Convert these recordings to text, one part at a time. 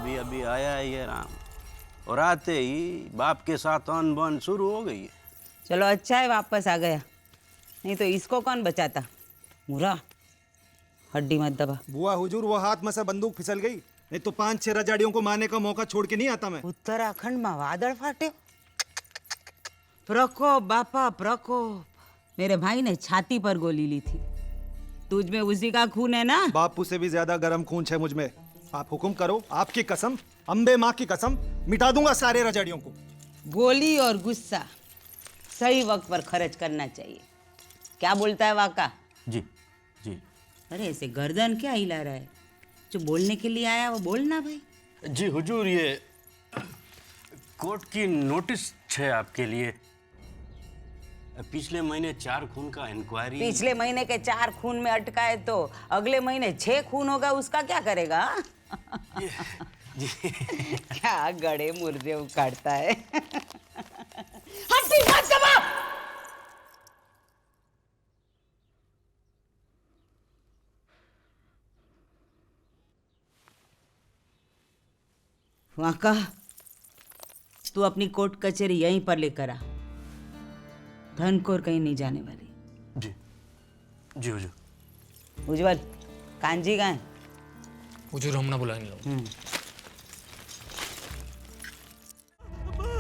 अभी अभी आया है ये राम, और आते ही बाप के साथ अनबन शुरू हो गई है। चलो अच्छा है वापस आ गया, नहीं तो इसको कौन बचाता। मुरा हड्डी मत दबा। बुआ हुजूर, वो हाथ में से बंदूक फिसल गई, नहीं तो 5-6 रजाड़ियों को मारने का मौका छोड़ के नहीं आता मैं। उत्तराखंड में वादळ फाटे। प्रकोप बापा प्रकोप। मेरे भाई ने छाती पर गोली ली थी, तुझ में उसी का खून है ना। बापू से भी ज्यादा गर्म खून है मुझ में। आप हुक्म करो, आपकी कसम, अम्बे माँ की कसम, मिटा दूंगा सारे रजाड़ियों को। गोली और गुस्सा सही वक्त पर खर्च करना चाहिए। क्या बोलता है वाका? जी जी। अरे ऐसे गर्दन क्या हिला रहा है? जो बोलने के लिए आया वो बोलना भाई। जी हुजूर, ये कोर्ट की नोटिस है आपके लिए। पिछले महीने 4 खून का इंक्वायरी। पिछले महीने के 4 खून में अटका है तो अगले महीने 6 खून होगा, उसका क्या करेगा? जी। क्या गड़े मुर्दे उखाड़ता है। हड्डी मत दबा। वाका, तू अपनी कोर्ट कचहरी यहीं पर लेकर आ। धनकोर कहीं नहीं जाने वाली। जी जी हुजूर। उज्जवल, कांजी कहाँ है? हुजूर हम ना बुलाएंगे लोग।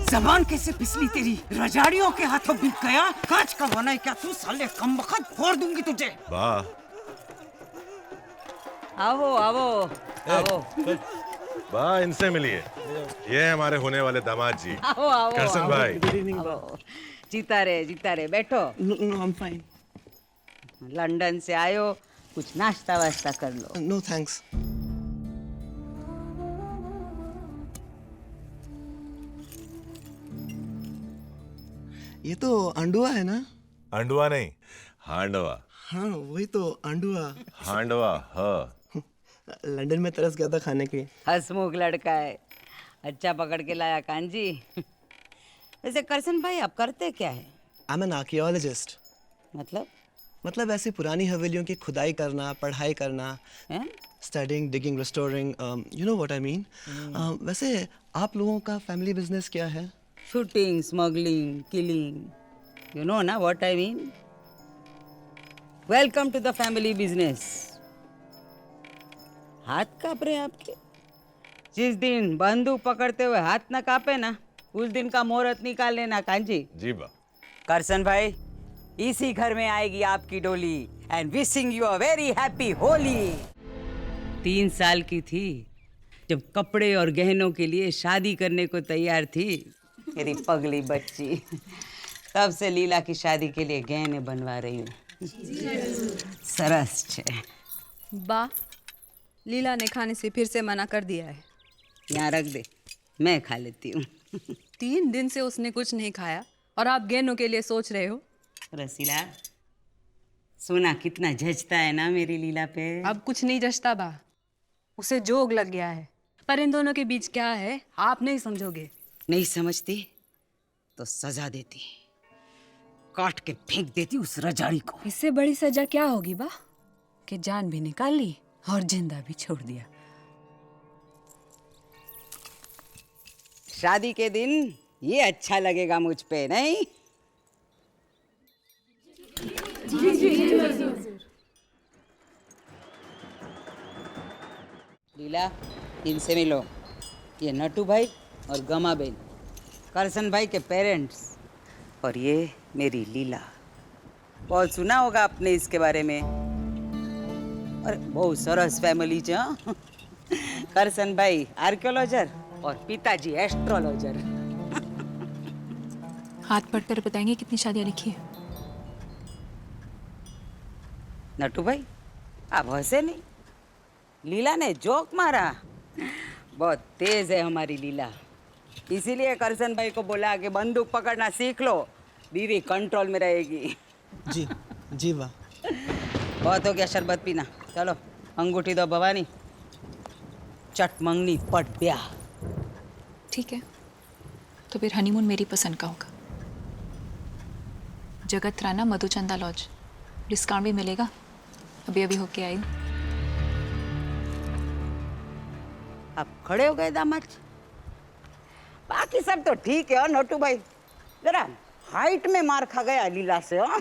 जबान कैसे फिसली तेरी? रजाड़ियों के हाथों बिक गया। कांच का बना है क्या तू? साले कमबख्त, फोड़ दूंगी तुझे। वाह, आओ आओ आओ वाह, इनसे मिलिए। ये है हमारे होने वाले दामाद जी, आओ आओ। करसन भाई। आओ। जीता रहे बैठो। No, I'm fine. लंदन से आयो, कुछ नाश्ता वास्ता कर लो। No, thanks. ये तो अंडुआ है ना? अंडुआ नहीं, हांडवा। हाँ वही तो अंडुआ। हांडवा, हाँ। लंदन में तरस गया था खाने के। हंसमुख लड़का है, अच्छा पकड़ के लाया कांजी। वैसे करसन भाई आप करते क्या है? I'm an archaeologist. मतलब ऐसी पुरानी हवेलियों की खुदाई करना, पढ़ाई करना, हैं? studying, digging, restoring, you know what I mean? वैसे आप लोगों का फैमिली बिजनेस क्या है? Shooting, smuggling, killing, you know ना what I mean. Welcome to the family business. हाथ कांप रहे आपके? जिस दिन बंदूक पकड़ते हुए हाथ ना कांपे ना, उस दिन का मुहूर्त निकाल लेना कांजी। जी बा। करसन भाई, इसी घर में आएगी आपकी डोली। And wishing you a very happy Holi. 3 साल की थी जब कपड़े और गहनों के लिए शादी करने को तैयार थी मेरी पगली बच्ची। तब से लीला की शादी के लिए गहने बनवा रही हूँ। सरस छे। बा, लीला ने खाने से फिर से मना कर दिया है। यहाँ रख दे, मैं खा लेती हूँ। 3 दिन से उसने कुछ नहीं खाया और आप गहनों के लिए सोच रहे हो। रसीला, सोना कितना जचता है ना मेरी लीला पे। अब कुछ नहीं जचता बा, उसे जोग लग गया है। पर इन दोनों के बीच क्या है आप नहीं समझोगे। नहीं समझती तो सजा देती, काट के फेंक देती उस रजाड़ी को। इससे बड़ी सजा क्या होगी बा, कि जान भी निकाल ली और जिंदा भी छोड़ दिया। शादी के दिन ये अच्छा लगेगा मुझ पे, नहीं? लीला, इनसे मिलो। ये नटू भाई और गमा बहन, करसन भाई के पेरेंट्स, और ये मेरी लीला। बहुत सुना होगा आपने इसके बारे में। और बहुत सरस फैमिली च। करसन भाई आर्कियोलॉजर और पिताजी एस्ट्रोलॉजर। हाथ पढ़कर बताएंगे कितनी शादियां लिखी है। नटू भाई आप हंसे नहीं, लीला ने जोक मारा। बहुत तेज है हमारी लीला, इसीलिए करसन भाई को बोला कि बंदूक पकड़ना सीख लो, बीवी कंट्रोल में रहेगी। जी वाह। बहुत हो गया शरबत पीना, चलो अंगूठी दो भवानी। चट मंगनी पट ब्याह। ठीक है, तो फिर हनीमून मेरी पसंद का होगा। जगत राना मधुचंदा लॉज, डिस्काउंट भी मिलेगा। अभी अभी होके आई। आप खड़े हो गए दामाद जी। बाकी सब तो ठीक है नोटू भाई, जरा हाइट में मार खा गया लीला से हो।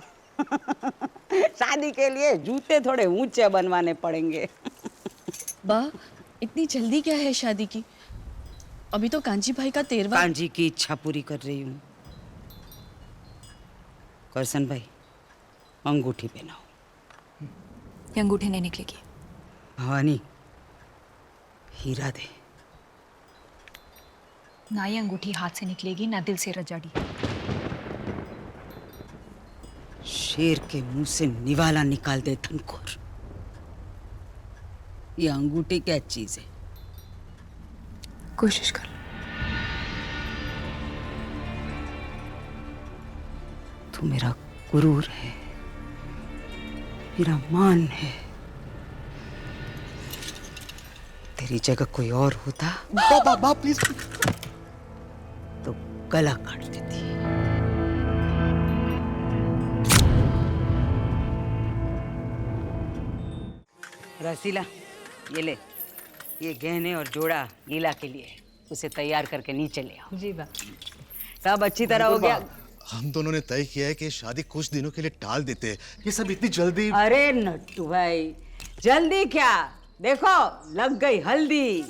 शादी के लिए जूते थोड़े ऊंचे बनवाने पड़ेंगे। बा, इतनी जल्दी क्या है शादी की? अभी तो कांची भाई का 13वां। कांची की इच्छा पूरी कर रही हूँ। करसन भाई, अंगूठी पहनाओ। ये अंगूठी नहीं निकलेगी। भवानी, हीरा दे। ना ये अंगूठी हाथ से निकलेगी ना दिल से रजाड़ी। शेर के मुंह से निवाला निकाल दे धनखोर। ये अंगूठी क्या चीज है? कोशिश कर लो। तू मेरा गुरूर है, मेरा मान है। तेरी जगह कोई और होता बाबा प्लीज। तो गला काट देती। रसीला, ये ले, ये गहने और जोड़ा लीला के लिए। उसे तैयार करके नीचे ले आओ। जी बा। सब अच्छी तरह हो गया? हम दोनों ने तय किया है कि शादी कुछ दिनों के लिए टाल देते हैं। ये सब इतनी जल्दी। अरे नट्टू भाई, जल्दी क्या, देखो लग गई हल्दी।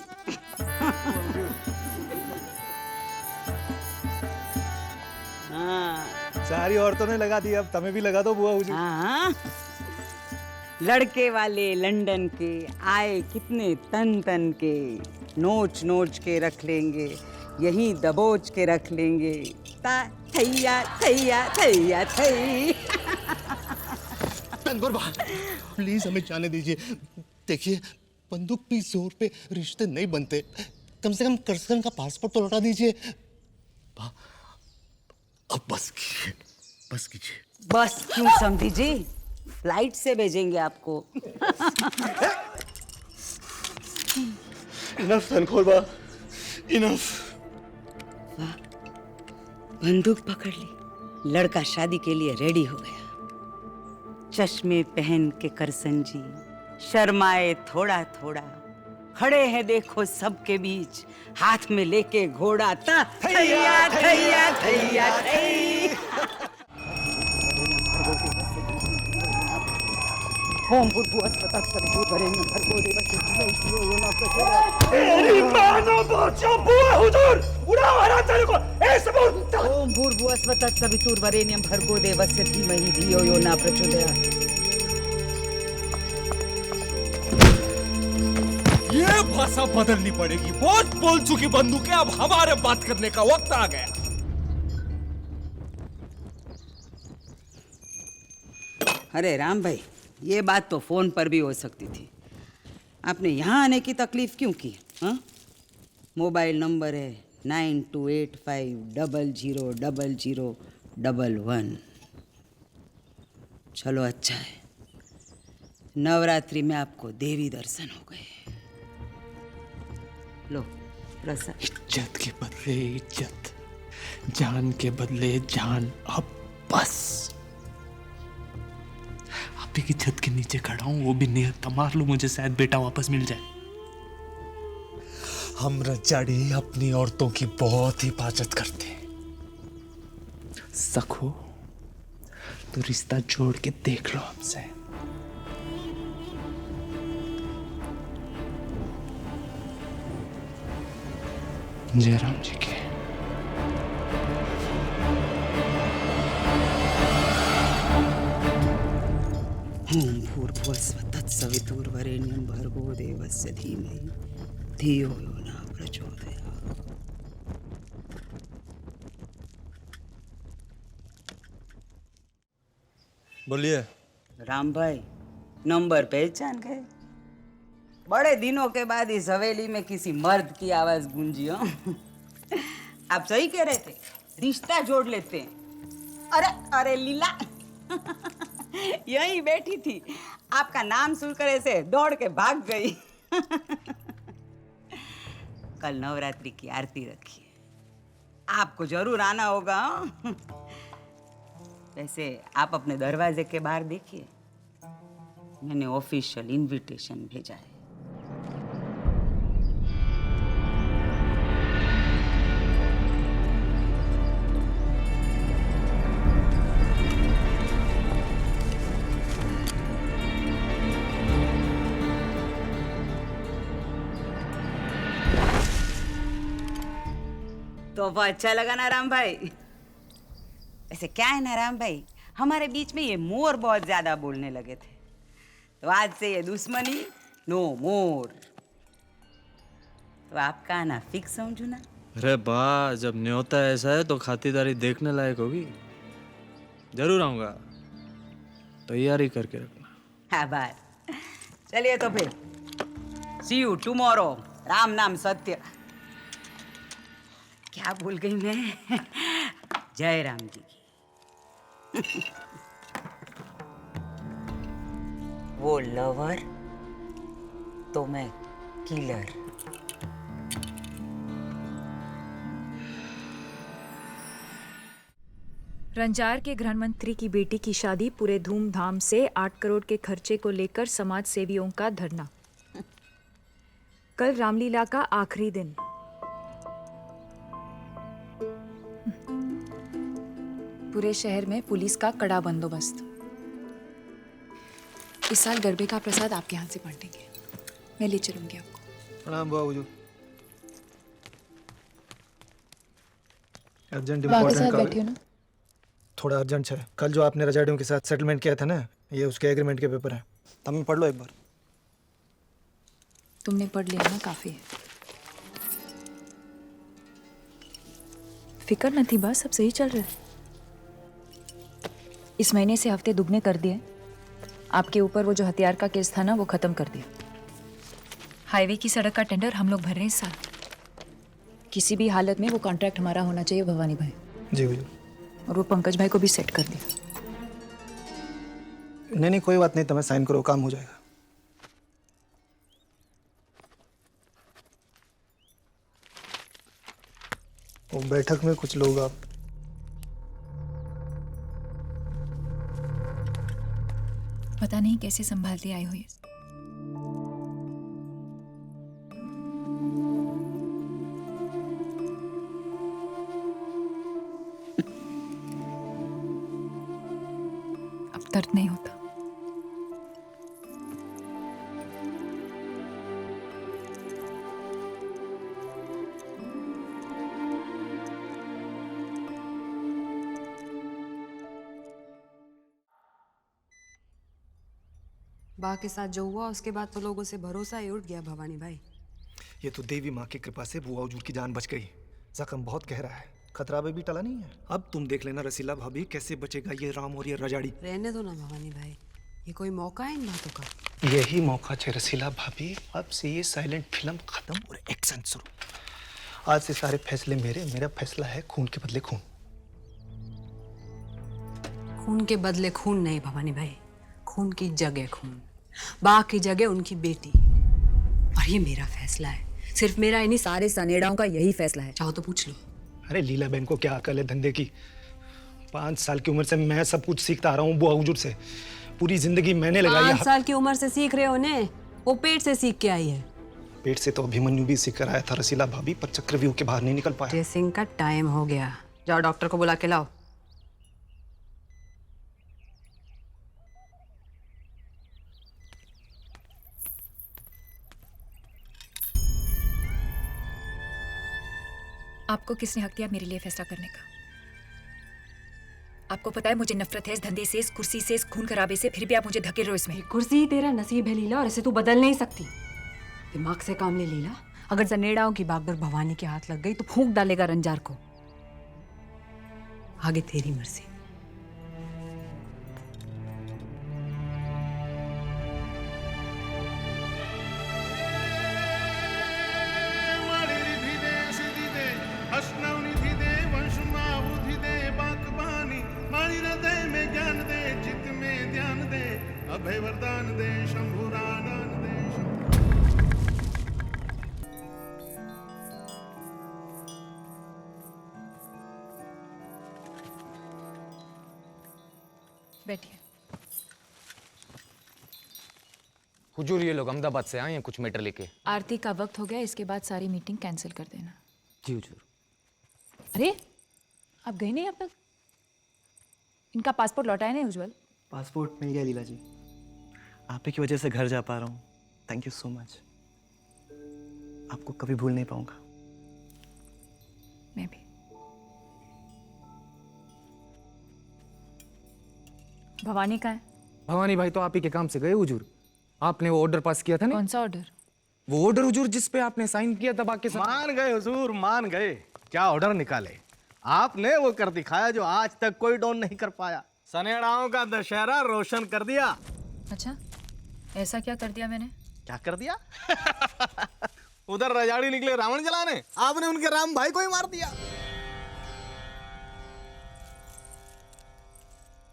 हाँ सारी औरतों ने लगा दी, अब तुम्हें भी लगा दो बुआ हुजूर। हाँ, लड़के वाले लंदन के आए कितने तन तन के, नोच नोच के रख लेंगे, यहीं दबोच के रख लेंगे। थैया थैया थैया थई। तनगोर बा, प्लीज हमें जाने दीजिए। देखिए, बंदूक भी जोर पे रिश्ते नहीं बनते। कम से कम करसन का पासपोर्ट तो लौटा दीजिए। बा, अब बस कीजिए, बस कीजिए। बस क्यों समझी जी, फ्लाइट से भेजेंगे आपको। इनफ तनखोर बा, इनफ। बंदूक पकड़ ली, लड़का शादी के लिए रेडी हो गया। चश्मे पहन के करसन जी शर्माए थोड़ा थोड़ा, खड़े हैं देखो सबके बीच, हाथ में लेके घोड़ा। थैया थैया थैया थई। ओम भूर्भुवस्सुः सर्वभूतवरेण्यं भर्गो देवस्य धीमहि धियो यो न प्रचोदयात्। ओम भूर्भुवस्सुः सवितुर्वरेण्यं भर्गो देवस्य धीमहि धियो यो न प्रचोदयात्। ये भाषा बदलनी पड़ेगी। बहुत बोल चुकी बंदूक है, अब हमारे बात करने का वक्त आ गया। अरे राम भाई, ये बात तो फोन पर भी हो सकती थी, आपने यहाँ आने की तकलीफ क्यों की? हाँ, मोबाइल नंबर है 9285000011। चलो अच्छा है, नवरात्रि में आपको देवी दर्शन हो गए। लो प्रसाद। इज्जत के बदले इज्जत, जान के बदले जान। अब बस आप ही की छत के नीचे खड़ा हूं, वो भी नियत मार लो, मुझे शायद बेटा वापस मिल जाए। हम रजाड़ी अपनी औरतों की बहुत हिफाजत करते हैं। सखो तो रिश्ता जोड़ के देख लो हमसे। जयराम जी के। ओम भूर्भुवस्सुः तत्सवितुर्वरेण्यं भर्गो देवस्य धीमहि धियो यो न प्रचोदयात्। बोलिए। राम भाई, नंबर पहचान गए? बड़े दिनों के बाद इस हवेली में किसी मर्द की आवाज गूंजी। हो आप सही कह रहे थे, रिश्ता जोड़ लेते हैं। अरे अरे लीला यहीं बैठी थी, आपका नाम सुनकर ऐसे दौड़ के भाग गई। कल नवरात्रि की आरती रखी है, आपको जरूर आना होगा। वैसे आप अपने दरवाजे के बाहर देखिए, मैंने ऑफिशियल इनविटेशन भेजा है। तोहफा अच्छा लगा ना राम भाई? ऐसे क्या है ना राम भाई, हमारे बीच में ये मोर बहुत ज्यादा बोलने लगे थे, तो आज से ये दुश्मनी नो मोर। तो आपका आना फिक्स समझू ना? अरे बा, जब न्योता ऐसा है तो खातिरदारी देखने लायक होगी। जरूर आऊंगा, तैयारी करके रखना। आभार। चलिए तो फिर, सी यू टुमारो। राम नाम सत्य। क्या भूल गई मैं? जय राम जी की। वो लवर तो मैं किलर। रंजार के गृह मंत्री की बेटी की शादी पूरे धूमधाम से 8 करोड़ के खर्चे को लेकर समाज सेवियों का धरना। कल रामलीला का आखिरी दिन। पूरे शहर में पुलिस का कड़ा बंदोबस्त। इस साल गरबे का प्रसाद आपके हाथ से बांटेंगे। मैं ले चलूंगी आपको। प्रणाम बाबूजी। अर्जेंट बाबा इंपॉर्टेंट साहब कॉल। बैठियो ना। थोड़ा अर्जेंट है। कल जो आपने रजाड़ियों के साथ सेटलमेंट किया था ना, ये उसके एग्रीमेंट के पेपर हैं। तब पढ़ लो एक बार। तुमने पढ़ लिया ना, काफी है। फिक्र न थी बस, सब सही चल रहा है। इस महीने से हफ्ते दुगने कर दिए। आपके ऊपर वो जो हथियार का केस था ना, वो खत्म कर दिया। हाईवे की सड़क का टेंडर हम लोग भर रहे हैं इस साल। किसी भी हालत में वो कॉन्ट्रैक्ट हमारा होना चाहिए, भवानी भाई। जी हुजूर। और वो पंकज भाई को भी सेट कर दिया। नहीं कोई बात नहीं, तुम्हें साइन करो, काम हो जाएगा। वो बैठक में कुछ लोग आप पता नहीं कैसे संभालती आई हुई। अब दर्द नहीं होता। बा के साथ जो हुआ उसके बाद तो लोगों से भरोसा ही उठ गया भवानी भाई। ये तो देवी माँ की कृपा से बुआ हुजूर की जान बच गई। जख्म बहुत गहरा है, खतरा भी टला नहीं है। अब तुम देख लेना रसीला भाभी कैसे बचेगा ये राम और ये रजाड़ी। रहने दो ना भवानी भाई, ये कोई मौका है इन बातों का। यही मौका है रसीला भाभी। अब से ये साइलेंट फिल्म खत्म और एक्शन शुरू। आज से सारे फैसले मेरे। मेरा फैसला है खून के बदले खून। खून के बदले खून नहीं भवानी भाई, खून की जगह खून। बा की जगह उनकी बेटी। और ये मेरा फैसला है, सिर्फ मेरा ही नहीं, सारे सनेड़ाओं का यही फैसला है। चाहो तो पूछ लो। अरे लीला बहन को क्या अकल है धंधे की। 5 साल की उम्र से मैं सब कुछ सीखता आ रहा हूँ बुआ हुजूर से। पूरी जिंदगी मैंने लगाई। 5 साल की उम्र से सीख रहे हो ने, वो पेट से सीख के आई है। पेट से तो अभिमन्यु भी सीख कर आया था रसीला भाभी, पर चक्रव्यूह के बाहर नहीं निकल पाया। ड्रेसिंग का टाइम हो गया, जाओ डॉक्टर को बुला के लाओ। आपको किसने हक दिया मेरे लिए फैसला करने का? आपको पता है मुझे नफरत है इस धंधे से, इस कुर्सी से, इस खून खराबे से, फिर भी आप मुझे धकेल रहे हो इसमें। कुर्सी ही तेरा नसीब है लीला, और इसे तू बदल नहीं सकती। दिमाग से काम ले लीला। अगर सनेड़ाओं की बागडोर भवानी के हाथ लग गई तो फूंक डालेगा रंजार को। आगे तेरी मर्जी। अभय वरदान दे, शंभुरादान दे। बैठिए। हुजूर ये लोग अहमदाबाद से आए हैं कुछ मैटर लेके। आरती का वक्त हो गया, इसके बाद सारी मीटिंग कैंसिल कर देना। जी हुजूर। अरे आप गए नहीं अब तक? इनका पासपोर्ट लौटाया नहीं उज्जवल? पासपोर्ट मिल गया लीला जी। आप ही की वजह से घर जा पा रहा हूँ। Thank you so much. आपको कभी भूल नहीं पाऊंगा। मैं भी। भवानी कहाँ है? भवानी भाई तो आप ही के काम से गए हुजूर। आपने वो ऑर्डर पास किया था ना? कौन सा ऑर्डर? वो ऑर्डर हुजूर जिस पे आपने साइन किया था बाकी सब। मान गए हुजूर, मान गए। क्या ऑर्डर निकाले आपने, वो कर दिखाया जो आज तक कोई डॉन नहीं कर पाया। सनेड़ाओं का दशहरा रोशन कर दिया। अच्छा, ऐसा क्या कर दिया मैंने? क्या कर दिया? उधर रजाड़ी निकले रावण जलाने, आपने उनके राम भाई को ही मार दिया।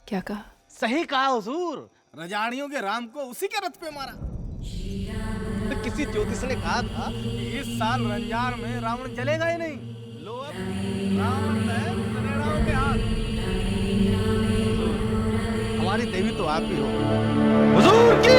क्या कहा? सही कहा हुजूर, रजाड़ियों के राम को उसी के रथ पे मारा। तो किसी ज्योतिष ने कहा था कि इस साल रंजार में रावण जलेगा ही नहीं। लो अब रावण है सनेड़ाओं के हाथ। हमारी देवी तो आप ही हो हुजूर की।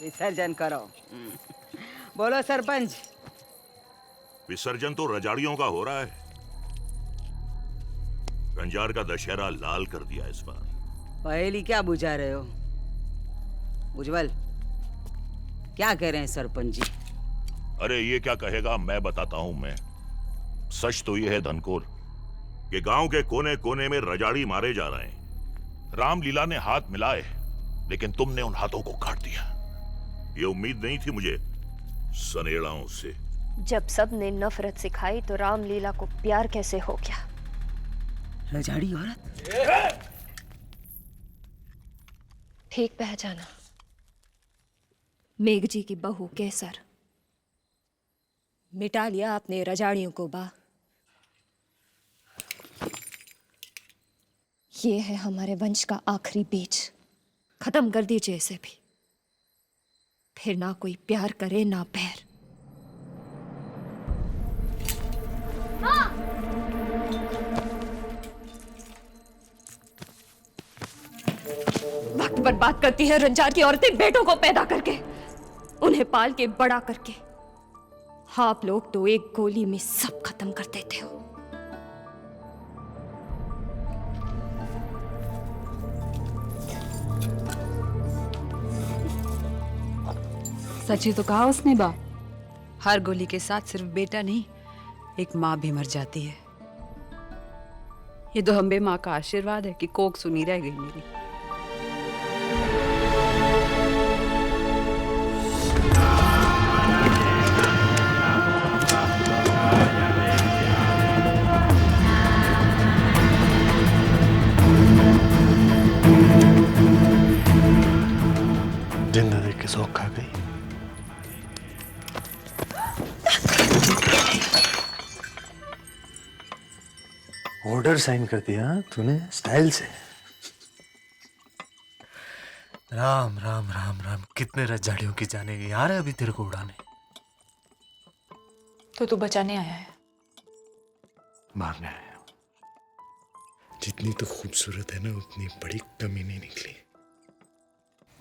विसर्जन करो। बोलो सरपंच। विसर्जन तो रजाड़ियों का हो रहा है। रंजार का दशहरा लाल कर दिया इस बार। पहेली क्या बुझा रहे हो? उज्जवल, क्या कह रहे हैं सरपंच जी? अरे ये क्या कहेगा, मैं बताता हूं। मैं सच तो ये है धनकोर कि गांव के कोने कोने में रजाड़ी मारे जा रहे हैं। रामलीला ने हाथ मिलाए, लेकिन तुमने उन हाथों को काट दिया। ये उम्मीद नहीं थी मुझे सनेड़ाओं से। जब सब ने नफरत सिखाई तो रामलीला को प्यार कैसे हो गया? रजाड़ी औरत ठीक पहचाना, मेघ जी की बहू केसर। मिटा लिया आपने रजाड़ियों को बा। ये है हमारे वंश का आखिरी बीज, खत्म कर दीजिए इसे भी। फिर ना कोई प्यार करे ना पैर। वक्त बर्बाद करती है रंजार की औरतें बेटों को पैदा करके, उन्हें पाल के बड़ा करके। आप लोग तो एक गोली में सब खत्म कर देते हो। सच ही तो कहा उसने बा। हर गोली के साथ सिर्फ बेटा नहीं, एक माँ भी मर जाती है। ये तो हम्बे माँ का आशीर्वाद है कि कोक सुनी रह गई मेरी। जिंदा देख के शौक खा गई। ऑर्डर साइन कर दिया तूने स्टाइल से। राम राम राम राम, कितने रजाड़ियों की जाने गई यार अभी तेरे को उड़ाने। तो तू बचाने आया है? मारने आया हूं। जितनी तो खूबसूरत है ना, उतनी बड़ी कमी नहीं निकली।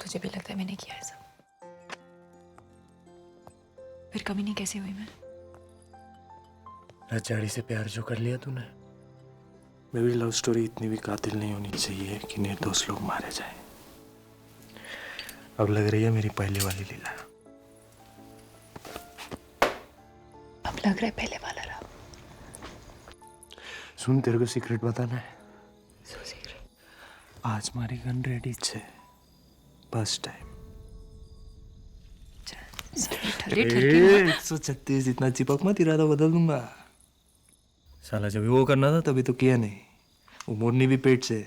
तुझे भी लगता है मैंने किया ऐसा? फिर कमी नहीं कैसे हुई मैं? रजाड़ी से प्यार जो कर लिया तूने। मेरी लव स्टोरी इतनी भी कातिल नहीं होनी चाहिए कि निर्दोष लोग मारे जाएं। अब लग रही है मेरी पहले वाली लीला। अब लग रहा है पहले वाला रहा। सुन, तेरे को सीक्रेट बताना है। आज हमारी गन रेडी छे, बस टाइम। 136 इतना चिपक मत, इरादा बदल दूंगा। साला जब वो करना था तभी तो किया नहीं। वो मोरनी भी पेट से।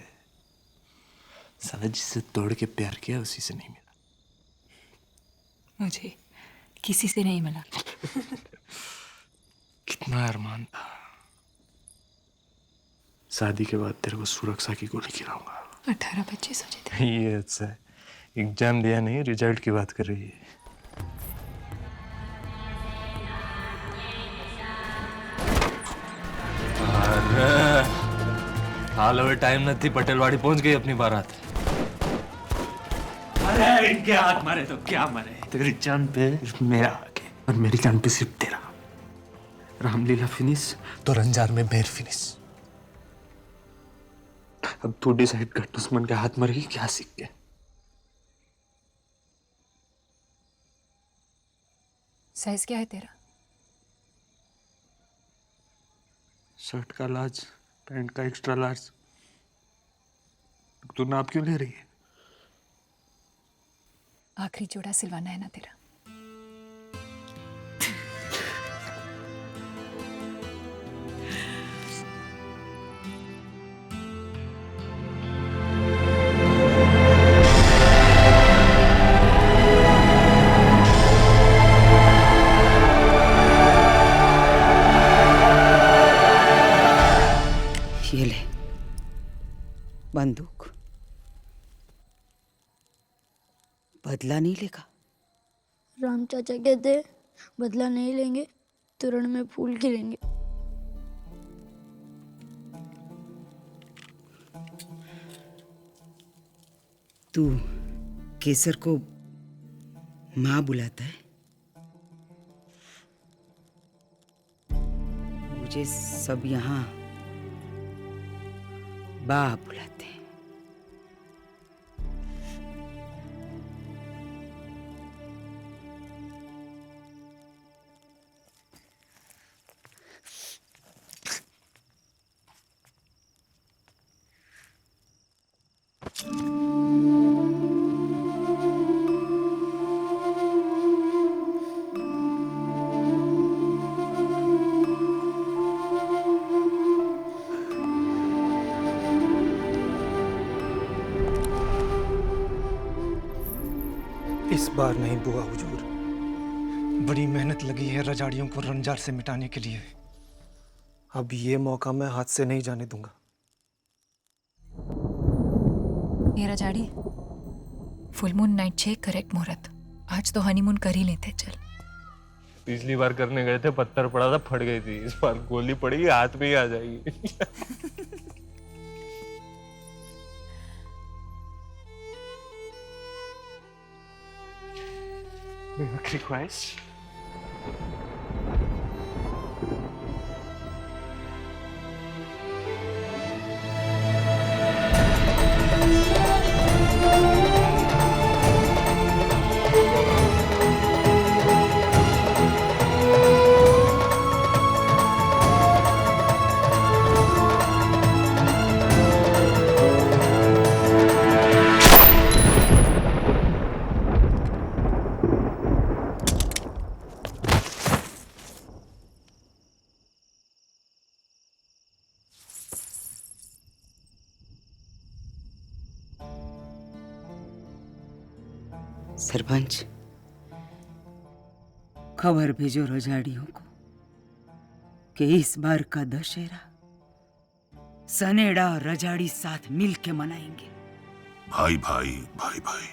साला जिससे तोड़ के प्यार किया उसी से नहीं मिला। मुझे किसी से नहीं मिला। कितना अरमान था। शादी के बाद तेरे को सुरक्षा की गोली गिराऊंगा। 18-25 हो जाते। ये अच्छा है, एग्जाम दिया नहीं, रिजल्ट की बात कर रही है। हाल હવે टाइम નથી पटेलवाड़ी पहुंच गई अपनी बारात। अरे इनके हाथ मारे तो क्या मारे, तेरी जान पे मेरा आगे और मेरी जान पे सिर्फ तेरा। रामलीला फिनिश तो रंजार में बेर फिनिश। अब तू डिसाइड कर, दुश्मन के हाथ मरेगी क्या सीख के। साइज क्या है तेरा? शर्ट का लार्ज, पैंट का एक्स्ट्रा लार्ज। तू नाप क्यों ले रही है? आखिरी जोड़ा सिलवाना है ना तेरा। ये ले बंदूक। बदला नहीं लेगा? राम चाचा कहते हैं, बदला नहीं लेंगे तो रण में फूल खिलेंगे। तू केसर को माँ बुलाता है? मुझे सब यहाँ बा बुलाते हैं। इस बार नहीं बुआ हुजूर, बड़ी मेहनत लगी है रजाड़ियों को रंजार से मिटाने के लिए। अब ये मौका मैं हाथ से नहीं जाने दूंगा। ये रजाड़ी, फुल मून नाइट छे करेक्ट मुहूर्त। आज तो हनीमून कर ही लेते। चल। पिछली बार करने गए थे, पत्थर पड़ा था, फट गई थी। इस बार गोली पड़ेगी, हाथ में ही आ जाएगी। आखिरी ख्वाहिश। सरपंच, खबर भेजो रजाड़ियों को कि इस बार का दशहरा सनेड़ा और रजाड़ी साथ मिल के मनाएंगे। भाई भाई भाई भाई